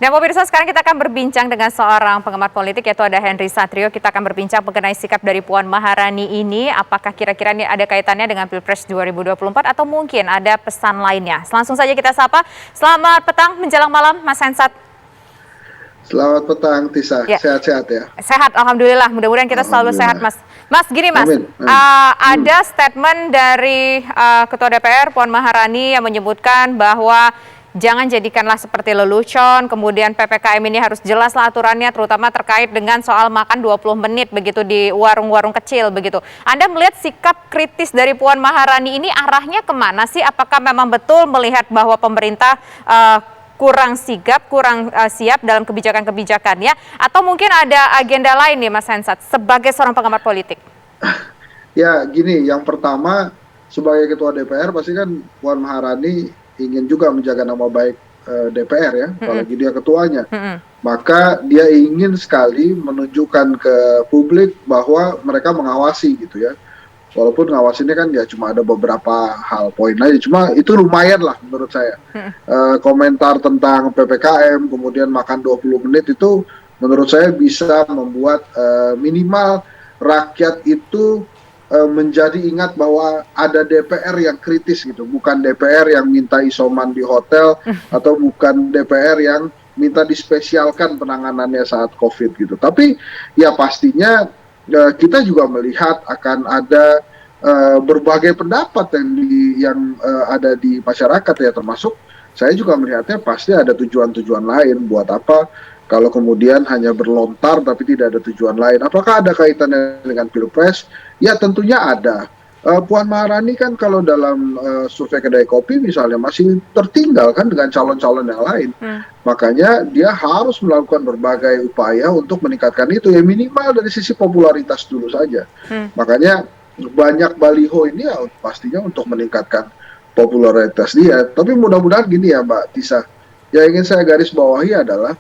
Dan pemirsa, sekarang kita akan berbincang dengan seorang pengamat politik, yaitu ada Henry Satrio. Kita akan berbincang mengenai sikap dari Puan Maharani ini. Apakah kira-kira ini ada kaitannya dengan Pilpres 2024 atau mungkin ada pesan lainnya? Langsung saja kita sapa. Selamat petang menjelang malam, Mas Hensat. Selamat petang, Tisa. Ya. Sehat-sehat ya? Sehat, Alhamdulillah. Mudah-mudahan kita selalu sehat, Mas. Mas, gini Mas, ada statement dari Ketua DPR Puan Maharani yang menyebutkan bahwa jangan jadikanlah seperti lelucon, kemudian PPKM ini harus jelas lah aturannya, terutama terkait dengan soal makan 20 menit begitu di warung-warung kecil begitu. Anda melihat sikap kritis dari Puan Maharani ini arahnya kemana sih? Apakah memang betul melihat bahwa pemerintah kurang sigap, kurang siap dalam kebijakan-kebijakannya, atau mungkin ada agenda lain nih Mas Hensat sebagai seorang pengamat politik? Ya gini, yang pertama sebagai Ketua DPR pasti kan Puan Maharani ingin juga menjaga nama baik DPR ya, apalagi dia ketuanya. Maka dia ingin sekali menunjukkan ke publik bahwa mereka mengawasi gitu ya. Walaupun ngawasinnya kan ya cuma ada beberapa hal poin aja, cuma itu lumayan lah menurut saya. Komentar tentang PPKM, kemudian makan 20 menit itu menurut saya bisa membuat minimal rakyat itu menjadi ingat bahwa ada DPR yang kritis gitu, bukan DPR yang minta isoman di hotel atau bukan DPR yang minta dispesialkan penanganannya saat COVID gitu. Tapi ya pastinya kita juga melihat akan ada berbagai pendapat yang ada di masyarakat ya, termasuk saya juga melihatnya pasti ada tujuan-tujuan lain. Buat apa kalau kemudian hanya berlontar tapi tidak ada tujuan lain? Apakah ada kaitannya dengan Pilpres? Ya tentunya ada. Puan Maharani kan kalau dalam survei kedai kopi misalnya masih tertinggal kan dengan calon-calon yang lain. Makanya dia harus melakukan berbagai upaya untuk meningkatkan itu, ya minimal dari sisi popularitas dulu saja. Makanya banyak baliho ini ya pastinya untuk meningkatkan popularitas dia. Tapi mudah-mudahan gini ya Mbak Tisa, yang ingin saya garis bawahi adalah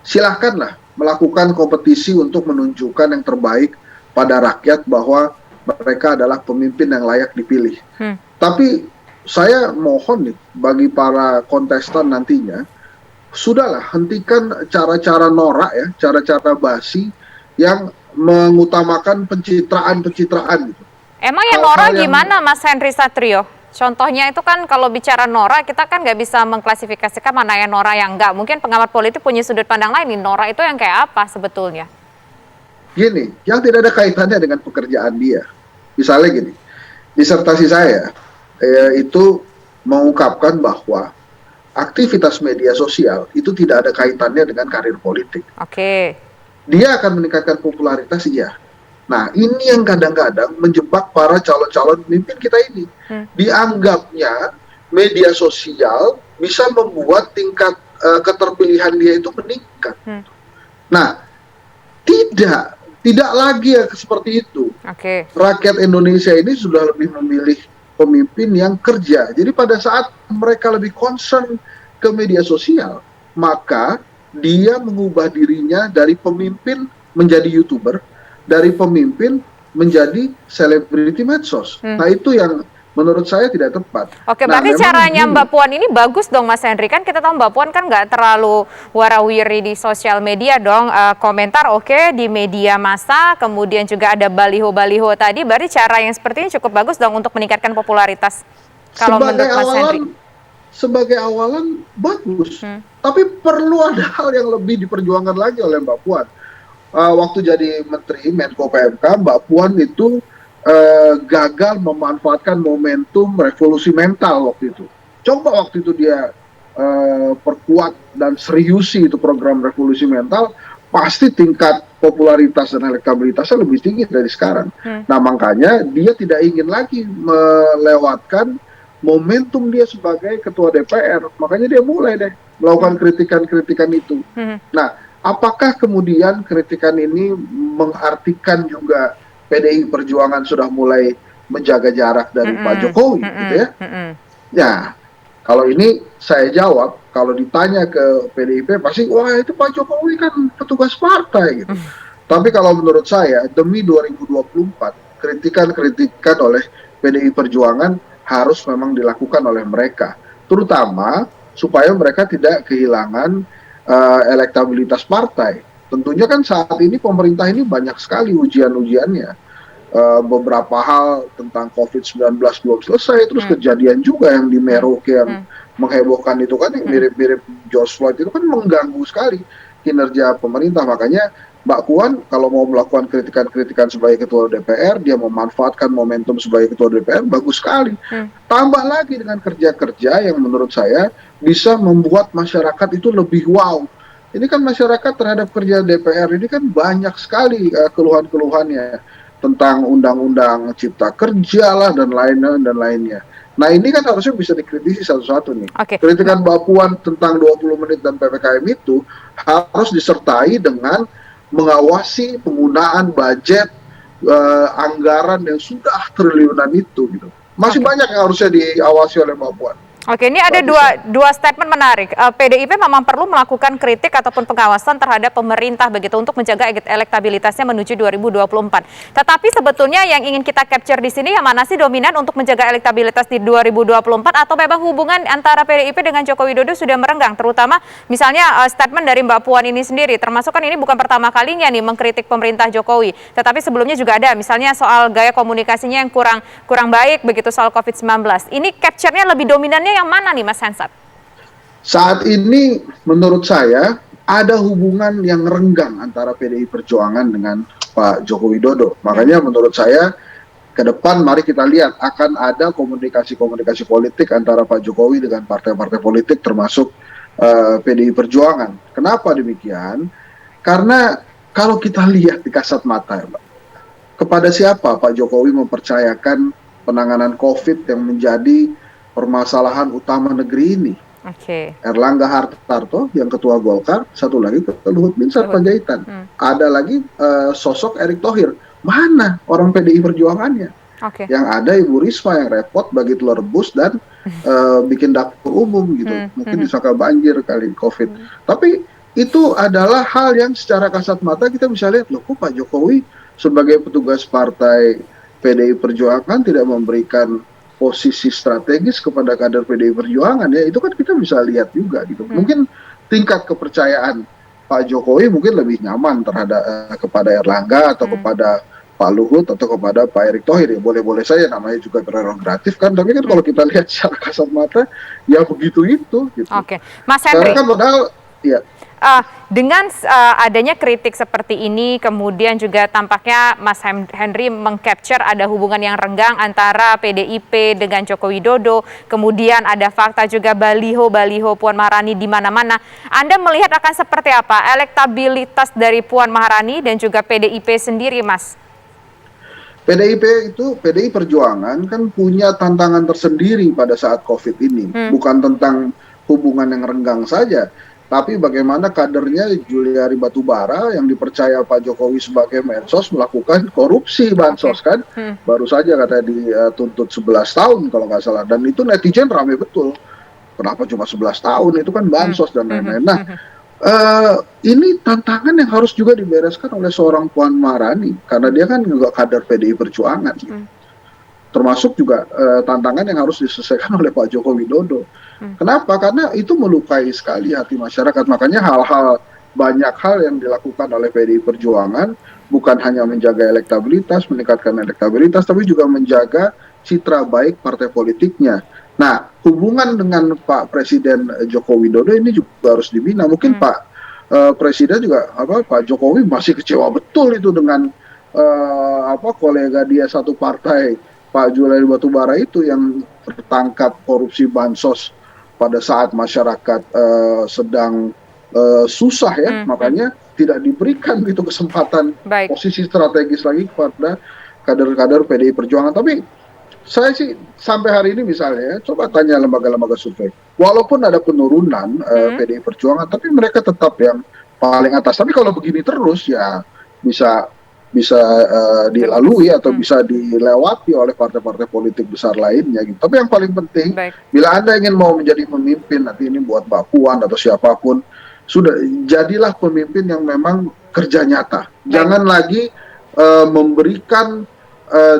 silahkanlah melakukan kompetisi untuk menunjukkan yang terbaik pada rakyat bahwa mereka adalah pemimpin yang layak dipilih. Tapi saya mohon nih bagi para kontestan nantinya, sudahlah hentikan cara-cara norak ya, cara-cara basi yang mengutamakan pencitraan gitu. Emang yang norak gimana Mas Henry Satrio? Contohnya itu kan kalau bicara norak kita kan nggak bisa mengklasifikasikan mana yang norak yang enggak. Mungkin pengamat politik punya sudut pandang lain nih, norak itu yang kayak apa sebetulnya? Gini, yang tidak ada kaitannya dengan pekerjaan dia. Misalnya gini, disertasi saya itu mengungkapkan bahwa aktivitas media sosial itu tidak ada kaitannya dengan karir politik. Oke. Dia akan meningkatkan popularitas, iya. Nah, ini yang kadang-kadang menjebak para calon-calon pemimpin kita ini. Dianggapnya media sosial bisa membuat tingkat keterpilihan dia itu meningkat. Nah, tidak lagi ya seperti itu. Rakyat Indonesia ini sudah lebih memilih pemimpin yang kerja. Jadi pada saat mereka lebih concern ke media sosial, maka dia mengubah dirinya dari pemimpin menjadi YouTuber, dari pemimpin menjadi selebriti medsos. Nah itu yang menurut saya tidak tepat. Oke, berarti caranya Mbak Puan ini bagus dong Mas Henry. Kan kita tahu Mbak Puan kan nggak terlalu warawiri di sosial media dong. Komentar oke, di media massa, kemudian juga ada baliho-baliho tadi. Berarti cara yang seperti ini cukup bagus dong untuk meningkatkan popularitas. Kalau menurut Mas Henry. Sebagai awalan bagus, tapi perlu ada hal yang lebih diperjuangkan lagi oleh Mbak Puan. Waktu jadi Menteri Menko PMK, Mbak Puan itu gagal memanfaatkan momentum revolusi mental waktu itu. Coba waktu itu dia perkuat dan seriusi itu program revolusi mental, pasti tingkat popularitas dan elektabilitasnya lebih tinggi dari sekarang. Nah makanya dia tidak ingin lagi melewatkan momentum dia sebagai ketua DPR, makanya dia mulai deh melakukan kritikan-kritikan itu. Nah, apakah kemudian kritikan ini mengartikan juga PDI Perjuangan sudah mulai menjaga jarak dari Pak Jokowi, gitu ya? Ya, kalau ini saya jawab, kalau ditanya ke PDIP pasti, wah itu Pak Jokowi kan petugas partai gitu. Tapi kalau menurut saya, demi 2024, kritikan-kritikan oleh PDI Perjuangan harus memang dilakukan oleh mereka, terutama supaya mereka tidak kehilangan elektabilitas partai. Tentunya kan saat ini pemerintah ini banyak sekali ujian-ujiannya. Beberapa hal tentang COVID-19 belum selesai, terus kejadian juga yang di Merauke yang menghebohkan itu kan, yang mirip-mirip George Floyd itu kan mengganggu sekali kinerja pemerintah. Makanya Mbak Puan kalau mau melakukan kritikan-kritikan sebagai ketua DPR, dia memanfaatkan momentum sebagai ketua DPR, bagus sekali. Tambah lagi dengan kerja-kerja yang menurut saya bisa membuat masyarakat itu lebih wow. Ini kan masyarakat terhadap kerja DPR ini kan banyak sekali keluhan-keluhannya tentang undang-undang cipta kerja lah dan lainnya. Nah ini kan harusnya bisa dikritisi satu-satu nih. Kritikan Mbak Puan tentang 20 menit dan PPKM itu harus disertai dengan mengawasi penggunaan budget anggaran yang sudah triliunan itu gitu. Masih banyak yang harusnya diawasi oleh Mbak Puan. Oke, ini ada dua statement menarik. PDIP memang perlu melakukan kritik ataupun pengawasan terhadap pemerintah begitu untuk menjaga elektabilitasnya menuju 2024. Tetapi sebetulnya yang ingin kita capture di sini yang mana sih dominan untuk menjaga elektabilitas di 2024 atau memang hubungan antara PDIP dengan Joko Widodo sudah merenggang, terutama misalnya statement dari Mbak Puan ini sendiri, termasuk kan ini bukan pertama kalinya nih mengkritik pemerintah Jokowi, tetapi sebelumnya juga ada misalnya soal gaya komunikasinya yang kurang baik begitu soal COVID-19. Ini capture-nya lebih dominannya yang mana nih Mas Hensat? Saat ini menurut saya ada hubungan yang renggang antara PDI Perjuangan dengan Pak Joko Widodo. Makanya menurut saya ke depan mari kita lihat akan ada komunikasi-komunikasi politik antara Pak Jokowi dengan partai-partai politik termasuk PDI Perjuangan. Kenapa demikian? Karena kalau kita lihat di kasat mata ya Pak, kepada siapa Pak Jokowi mempercayakan penanganan COVID yang menjadi permasalahan utama negeri ini. Erlangga Hartarto yang ketua Golkar, satu lagi Luhut Binsar Panjaitan. Ada lagi sosok Erick Thohir. Mana orang PDI Perjuangannya? Yang ada Ibu Risma yang repot bagi telur rebus dan bikin dapur umum gitu. Mungkin disangka banjir kali COVID. Tapi itu adalah hal yang secara kasat mata kita bisa lihat, loh kok Pak Jokowi sebagai petugas partai PDI Perjuangan tidak memberikan posisi strategis kepada kader PDI Perjuangan ya, itu kan kita bisa lihat juga gitu. Mungkin tingkat kepercayaan Pak Jokowi mungkin lebih nyaman terhadap kepada Erlangga atau kepada Pak Luhut atau kepada Pak Erick Thohir ya, boleh-boleh saja, namanya juga prerogatif kan, tapi kan kalau kita lihat secara kasat mata ya begitu itu gitu. Mas Henry. Karena kan padahal ya dengan adanya kritik seperti ini, kemudian juga tampaknya Mas Henry mengcapture ada hubungan yang renggang antara PDIP dengan Joko Widodo, kemudian ada fakta juga baliho-baliho Puan Maharani di mana-mana. Anda melihat akan seperti apa elektabilitas dari Puan Maharani dan juga PDIP sendiri, Mas? PDI Perjuangan kan punya tantangan tersendiri pada saat COVID ini, bukan tentang hubungan yang renggang saja. Tapi bagaimana kadernya Juliari Batubara yang dipercaya Pak Jokowi sebagai mensos melakukan korupsi bansos kan. Baru saja katanya dituntut 11 tahun kalau nggak salah. Dan itu netizen rame betul. Kenapa cuma 11 tahun, itu kan bansos dan lain-lain. Nah ini tantangan yang harus juga dibereskan oleh seorang Puan Maharani. Karena dia kan juga kader PDI Perjuangan. Termasuk juga tantangan yang harus diselesaikan oleh Pak Joko Widodo. Kenapa? Karena itu melukai sekali hati masyarakat. Makanya banyak hal yang dilakukan oleh PDI Perjuangan bukan hanya menjaga elektabilitas, meningkatkan elektabilitas, tapi juga menjaga citra baik partai politiknya. Nah, hubungan dengan Pak Presiden Joko Widodo ini juga harus dibina. Mungkin Pak Presiden juga Pak Jokowi masih kecewa betul itu dengan kolega dia satu partai, Pak Juliari Batubara itu yang tertangkap korupsi bansos pada saat masyarakat sedang susah ya, makanya tidak diberikan gitu kesempatan posisi strategis lagi kepada kader-kader PDI Perjuangan. Tapi saya sih sampai hari ini misalnya, coba tanya lembaga-lembaga survei, walaupun ada penurunan PDI Perjuangan, tapi mereka tetap yang paling atas. Tapi kalau begini terus ya bisa dilalui atau bisa dilewati oleh partai-partai politik besar lainnya gitu. Tapi yang paling penting, bila Anda ingin mau menjadi pemimpin, nanti ini buat Mbak Puan atau siapapun, sudah jadilah pemimpin yang memang kerja nyata. Jangan lagi memberikan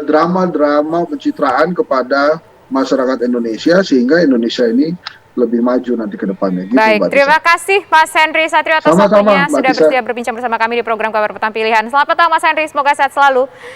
drama-drama pencitraan kepada masyarakat Indonesia sehingga Indonesia ini lebih maju nanti ke depannya. Gitu, Baik, Mbak terima kasih Mas Henry Satrio atas Sama-sama, waktunya Mbak sudah Tisa. bersedia berbincang bersama kami di program Kabar Petang Pilihan. Selamat petang Mas Henry, semoga sehat selalu.